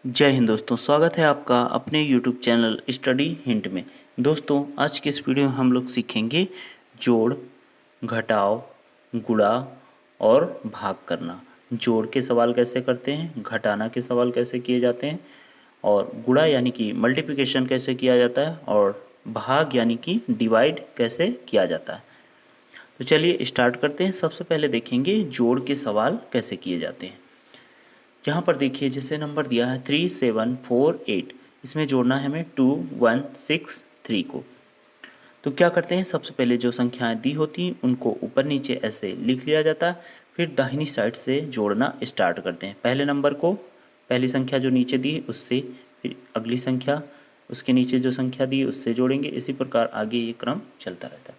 जय हिंद दोस्तों, स्वागत है आपका अपने YouTube चैनल स्टडी हिंट में। दोस्तों, आज के इस वीडियो में हम लोग सीखेंगे जोड़, घटाव, गुणा और भाग करना। जोड़ के सवाल कैसे करते हैं, घटाना के सवाल कैसे किए जाते हैं और गुणा यानी कि मल्टीप्लिकेशन कैसे किया जाता है और भाग यानी कि डिवाइड कैसे किया जाता है। तो चलिए स्टार्ट करते हैं। सबसे पहले देखेंगे जोड़ के सवाल कैसे किए जाते हैं। यहाँ पर देखिए जैसे नंबर दिया है 3748, इसमें जोड़ना है हमें 2163 को। तो क्या करते हैं, सबसे पहले जो संख्याएं दी होती हैं उनको ऊपर नीचे ऐसे लिख लिया जाता है, फिर दाहिनी साइड से जोड़ना स्टार्ट करते हैं। पहले नंबर को, पहली संख्या जो नीचे दी है उससे, फिर अगली संख्या, उसके नीचे जो संख्या दी है उससे जोड़ेंगे। इसी प्रकार आगे ये क्रम चलता रहता है।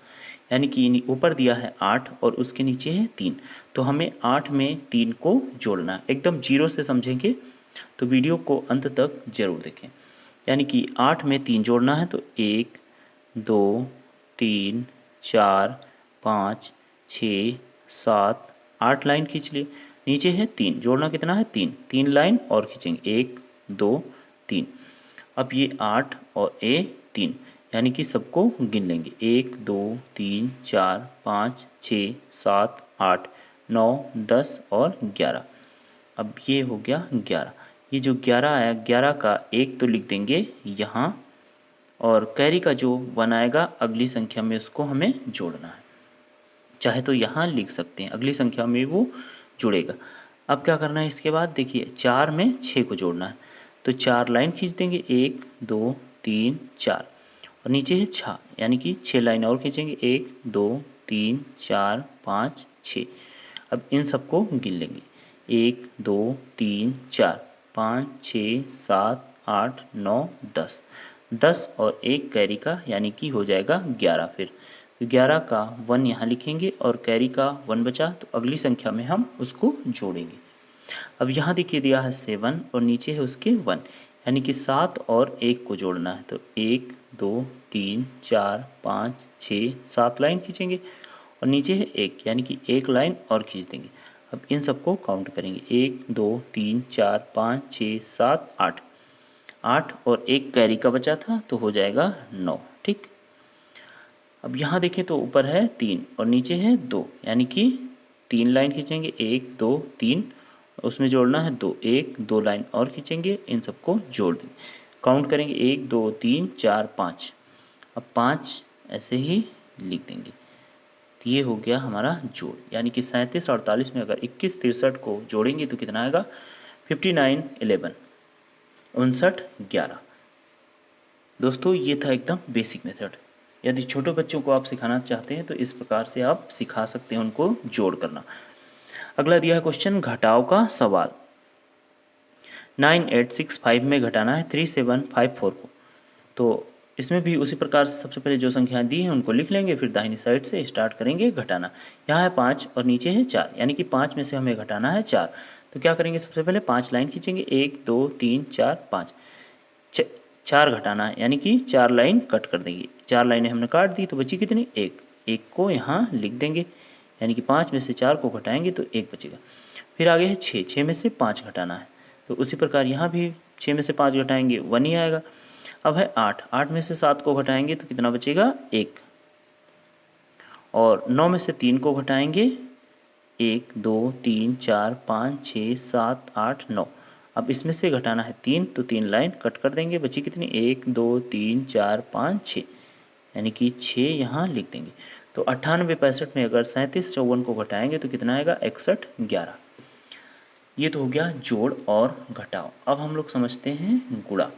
यानी कि ऊपर दिया है 8 और उसके नीचे है 3, तो हमें 8 में 3 को जोड़ना है। एकदम जीरो से समझेंगे तो वीडियो को अंत तक जरूर देखें। यानी कि 8 में 3 जोड़ना है तो 1 2 3 4 5 6 7 8 लाइन खींच लिए। नीचे है 3, जोड़ना कितना है 3, 3 लाइन और खींचेंगे 1 2 3। अब ये 8 और ए 3, यानी कि सबको गिन लेंगे 1 2 3 4 5 6 7 8 9 10 और 11। अब ये हो गया 11। ये जो 11 आया, 11 का एक तो लिख देंगे यहाँ और कैरी का जो 1 आएगा अगली संख्या में उसको हमें जोड़ना है। चाहे तो यहाँ लिख सकते हैं, अगली संख्या में वो जुड़ेगा। अब क्या करना है, इसके बाद देखिए 4 में 6 को जोड़ना है तो 4 लाइन खींच देंगे 1 2 3 4 और नीचे है 6, यानी कि 6 लाइन और खींचेंगे 1 2 3 4 5 6। अब इन सबको गिन लेंगे 1 2 3 4 5 6 7 8 9 10। 10 और एक कैरी का, यानी कि हो जाएगा 11। फिर 11 का 1 यहाँ लिखेंगे और कैरी का 1 बचा तो अगली संख्या में हम उसको जोड़ेंगे। अब यहाँ देखिए दिया है 7 और नीचे है उसके 1, यानी कि 7 और 1 को जोड़ना है तो 1 2 3 4 5 6 7 लाइन खींचेंगे और नीचे है 1, यानी कि 1 लाइन और खींच देंगे। अब इन सबको काउंट करेंगे 1 2 3 4 5 6 7 8। 8 और 1 कैरी का बचा था तो हो जाएगा 9। ठीक। अब यहाँ देखें तो ऊपर है 3 और नीचे है 2, यानी कि 3 लाइन खींचेंगे 1 2 3, उसमें जोड़ना है 2, 1 2 लाइन और खींचेंगे, इन सबको जोड़ देंगे। काउंट करेंगे 1 2 3 4 5। अब 5 ऐसे ही लिख देंगे। तो ये हो गया हमारा जोड़, यानी कि 37 48 में अगर 21 63 को जोड़ेंगे तो कितना आएगा 59 11 59 11। दोस्तों, ये था एकदम बेसिक मेथड। यदि छोटे बच्चों को आप सिखाना चाहते हैं तो इस प्रकार से आप सिखा सकते हैं उनको जोड़ करना। अगला दिया है क्वेश्चन घटाव का सवाल। 9865 में घटाना है 3754 को। तो इसमें भी उसी प्रकार से सबसे पहले जो संख्याएं दी हैं उनको लिख लेंगे, फिर दाहिनी साइड से स्टार्ट करेंगे घटाना। यहाँ है 5 और नीचे है 4, यानी कि 5 में से हमें घटाना है 4। तो क्या करेंगे, सबसे पहले 5 लाइन खींचेंगे 1 2 3 4 5। 4 घटाना है, यानी कि 4 लाइन कट कर देंगे। 4 लाइनें हमने काट दी तो बची कितनी, 1। 1 को यहाँ लिख देंगे, यानी कि 5 में से 4 को घटाएंगे तो 1 बचेगा। फिर आगे है 6, 6 में से 5 घटाना है तो उसी प्रकार यहाँ भी 6 में से 5 घटाएंगे 1 ही आएगा। अब है 8, 8 में से 7 को घटाएंगे तो कितना बचेगा 1। और 9 में से 3 को घटाएंगे 1 2 3 4 5 6 7 8 9। अब इसमें से घटाना है 3 तो 3 लाइन कट कर देंगे, बची कितनी 1 2 3 4 5 6, यानी कि 6 यहाँ लिख देंगे। तो 98 65 में अगर 37 54 को घटाएंगे तो कितना आएगा 61 11। ये तो हो गया जोड़ और घटाव। अब हम लोग समझते हैं गुणा।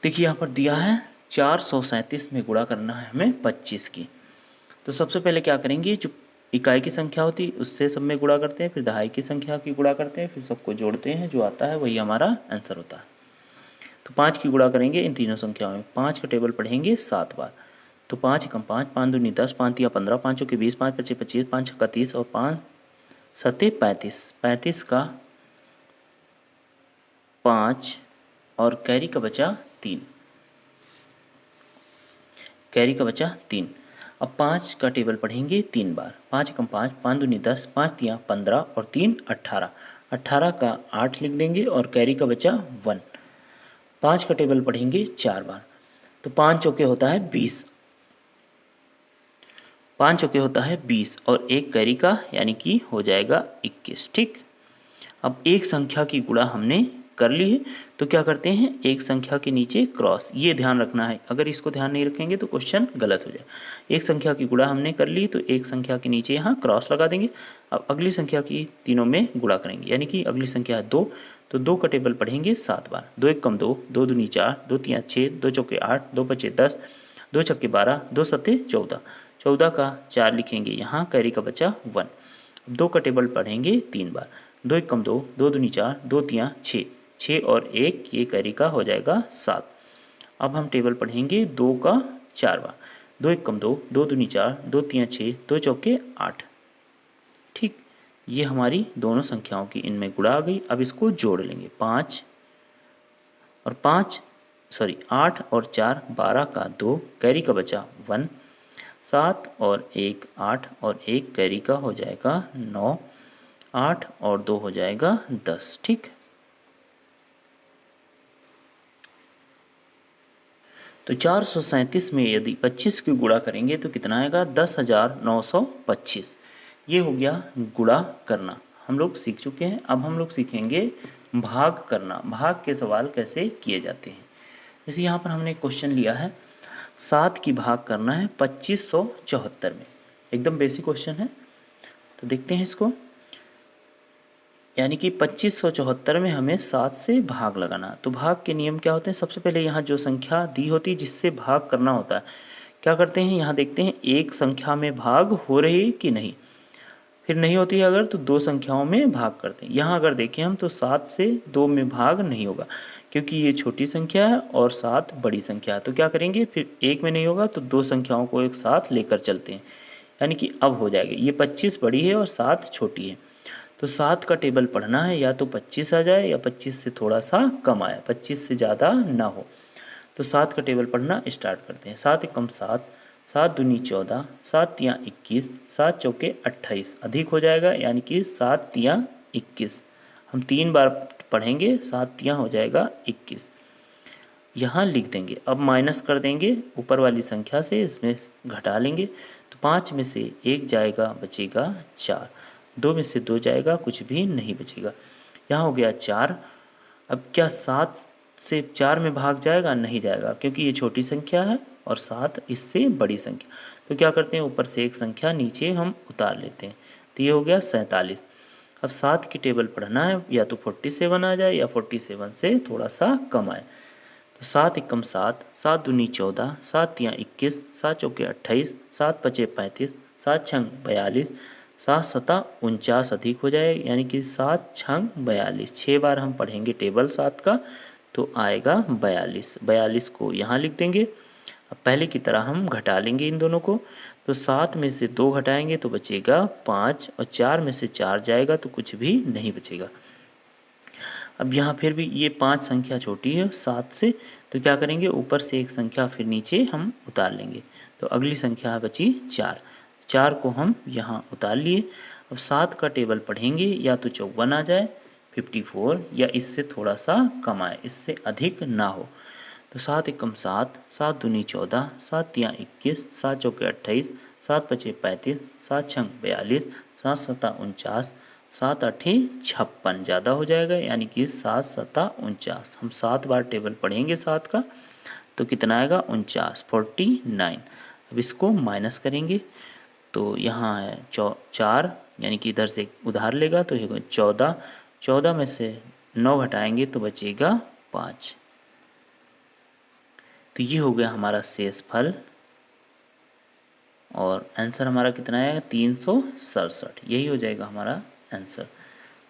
देखिए यहाँ पर दिया है 437 में गुणा करना है हमें 25 की। तो सबसे पहले क्या करेंगे, जो इकाई की संख्या होती है उससे सब में गुणा करते हैं, फिर दहाई की संख्या की गुणा करते हैं, फिर सबको जोड़ते हैं, जो आता है वही हमारा आंसर होता है। तो 5 की गुणा करेंगे इन तीनों संख्याओं में, 5 का टेबल पढ़ेंगे 7 बार। तो 5 एकम 5, 5 दूनी 10, 5 तिया 15, 5 चौके 20, 5 पच्चे 25, 5 छक्का 30 और 5 सत्ते 35। 35 का 5 और कैरी का बचा 3, कैरी का बचा 3। अब 5 का टेबल पढ़ेंगे 3 बार। 5 एकम 5, 5 दूनी 10, 5 तिया 15 और 3 18। 18 का 8 लिख देंगे और कैरी का बचा 1। 5 का टेबल पढ़ेंगे 4 बार, तो 5 चौके होता है 20, 5 चौके होता है 20 और एक कैरी का यानी कि हो जाएगा 21। ठीक, अब एक संख्या की गुणा हमने कर ली है, तो क्या करते हैं, एक संख्या के नीचे क्रॉस, ये ध्यान रखना है, अगर इसको ध्यान नहीं रखेंगे तो क्वेश्चन गलत हो जाए। एक संख्या की गुणा हमने कर ली तो एक संख्या के नीचे यहाँ क्रॉस लगा देंगे। अब अगली संख्या की तीनों में गुणा करेंगे, यानी कि अगली संख्या है 2, तो 2 का टेबल पढ़ेंगे 7 बार। 2 एक कम 2, 2 दूनी 4, 2 तिया 6, 2 चौके 8, 2 पचे 10, 2 छक्के 12, 2 सत्ते 14। 14 का 4 लिखेंगे यहाँ, कैरी का बचा 1। 2 का टेबल पढ़ेंगे 3 बार। 2 एक कम 2, 2 दूनी 4, 2 तिया 6, 6 और 1 ये कैरी का हो जाएगा 7। अब हम टेबल पढ़ेंगे 2 का 4 बार। 2 एक कम 2, 2 दूनी 4, 2 तिया 6, 2 चौके 8। ठीक, ये हमारी दोनों संख्याओं की इनमें गुणा आ गई। अब इसको जोड़ लेंगे, 8 और 4 12 का 2, कैरी का बचा 1। 7 और 1 8 और 1 कैरी का हो जाएगा 9, 8 और 2 हो जाएगा 10। ठीक, तो 437 में यदि 25 की गुणा करेंगे तो कितना आएगा, 10,925। ये हो गया गुणा करना, हम लोग सीख चुके हैं। अब हम लोग सीखेंगे भाग करना, भाग के सवाल कैसे किए जाते हैं। जैसे यहाँ पर हमने क्वेश्चन लिया है, 7 की भाग करना है 2574 में, एकदम बेसिक क्वेश्चन है। तो देखते हैं इसको, यानी कि 2574 में हमें 7 से भाग लगाना। तो भाग के नियम क्या होते हैं, सबसे पहले यहाँ जो संख्या दी होती है जिससे भाग करना होता है, क्या करते हैं, यहाँ देखते हैं एक संख्या में भाग हो रही है कि नहीं, फिर नहीं होती है अगर तो 2 संख्याओं में भाग करते हैं। यहाँ अगर देखें हम तो 7 से 2 में भाग नहीं होगा, क्योंकि ये छोटी संख्या है और 7 बड़ी संख्या है। तो क्या करेंगे, फिर एक में नहीं होगा तो 2 संख्याओं को एक साथ लेकर चलते हैं, यानी कि अब हो जाएगा, ये 25 बड़ी है और 7 छोटी है। तो 7 का टेबल पढ़ना है, या तो 25 आ जाए या 25 से थोड़ा सा कम आए, 25 से ज़्यादा ना हो। तो 7 का टेबल पढ़ना स्टार्ट करते हैं। 7 एकम 7, 7 दूनी 14, 7 तिया 21, 7 चौके 28, अधिक हो जाएगा यानी कि 7 तिया 21। हम 3 बार पढ़ेंगे, 7 तिया हो जाएगा 21, यहाँ लिख देंगे। अब माइनस कर देंगे ऊपर वाली संख्या से, इसमें घटा लेंगे, तो 5 में से 1 जाएगा, बचेगा 4, 2 में से 2 जाएगा, कुछ भी नहीं बचेगा। यहाँ हो गया 4। अब क्या 7 से 4 में भाग जाएगा, नहीं जाएगा, क्योंकि ये छोटी संख्या है और 7 इससे बड़ी संख्या। तो क्या करते हैं, ऊपर से एक संख्या नीचे हम उतार लेते हैं, तो ये हो गया 47। अब 7 की टेबल पढ़ना है, या तो 47 आ जाए या 47 से थोड़ा सा कम आए। तो 7 एकम 7, 7 दूनी 14, 7 तिया 21, 7 चौके 28, 7 पचे 35, 7 छंग 42, 7 सता 49, अधिक हो जाए यानी कि 7 छंग 42। 6 बार हम पढ़ेंगे टेबल 7 का, तो आएगा 42। 42 को यहाँ लिख देंगे। अब पहले की तरह हम घटा लेंगे इन दोनों को, तो 7 में से 2 घटाएंगे तो बचेगा 5, और 4 में से 4 जाएगा तो कुछ भी नहीं बचेगा। अब यहाँ फिर भी ये 5 संख्या छोटी है 7 से, तो क्या करेंगे, ऊपर से एक संख्या फिर नीचे हम उतार लेंगे, तो अगली संख्या बची 4। 4 को हम यहाँ उतार लिए। अब 7 का टेबल पढ़ेंगे, या तो 54 आ जाए, 54, या इससे थोड़ा सा कम आए, इससे अधिक ना हो। तो 7 एकम 7, 7 दूनी 14, 7 तिया 21, 7 चौके 28, 7 पचे 35, 7 छंग 42, 7 सता 49, 7 आठे 56, ज़्यादा हो जाएगा यानी कि 7 सता 49। हम 7 बार टेबल पढ़ेंगे 7 का, तो कितना आएगा, 49, 49। अब इसको माइनस करेंगे, तो यहाँ है 4, यानी कि इधर से उधार लेगा तो ये 14, 14 में से 9 घटाएंगे तो बचेगा 5। तो ये हो गया हमारा शेष फल, और आंसर हमारा कितना आएगा, 367। यही हो जाएगा हमारा आंसर।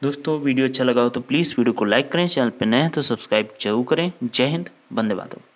दोस्तों वीडियो अच्छा लगा हो तो प्लीज़ वीडियो को लाइक करें, चैनल पर नए हैं तो सब्सक्राइब जरूर करें। जय हिंद, वंदे मातरम।